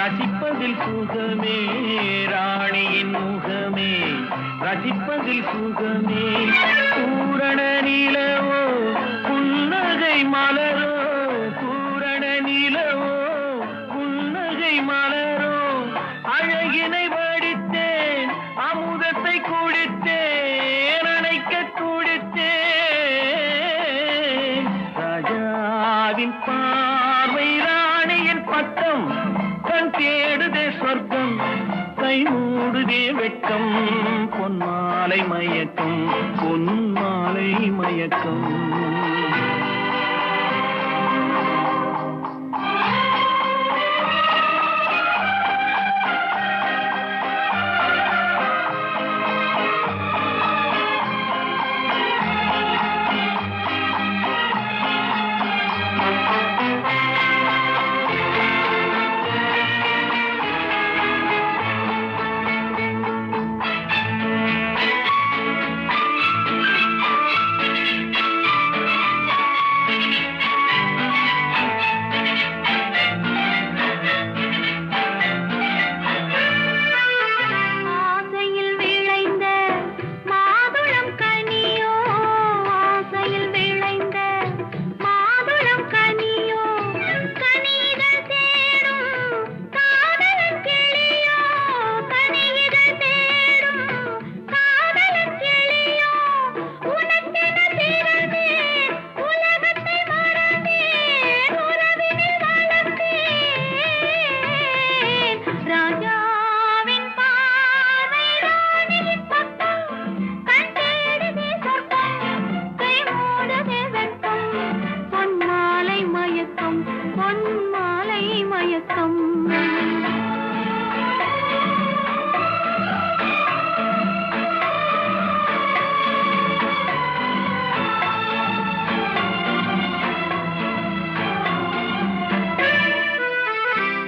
ரசிப்பதில் சுகமே ராணியின் முகமே, ரசிப்பதில் சுகமே. பூரண நிலவோ புன்னகை மலரோ, பூரண நிலவோ புன்னகை மலரோ, அழகினை வடித்தேன் அமுதத்தை குடித்தேன் அணைக்க குடித்தேன். ராஜாவின் பார்வை ராணியின் பட்டம், கண் தேடுதே சொர்க்கம் கை மூடுதே வெட்கம். பொன்மாலை மயக்கம் பொன்மாலை மயக்கம்.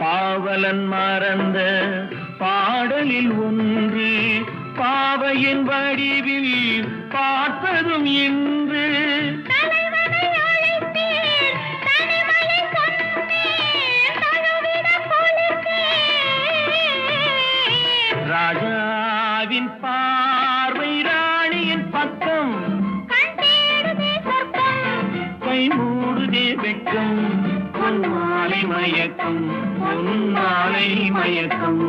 பாவலன் மறந்த பாடலில் ஒன்று, பாவையின் வடிவில் பார்ப்பதும் இன்று. ராஜாவின் பார்வை ராணியின் பக்கம், கை மூடுதே வெட்கம். பொன்மாலை மயக்கம் பொன்மாலை மயக்கம்.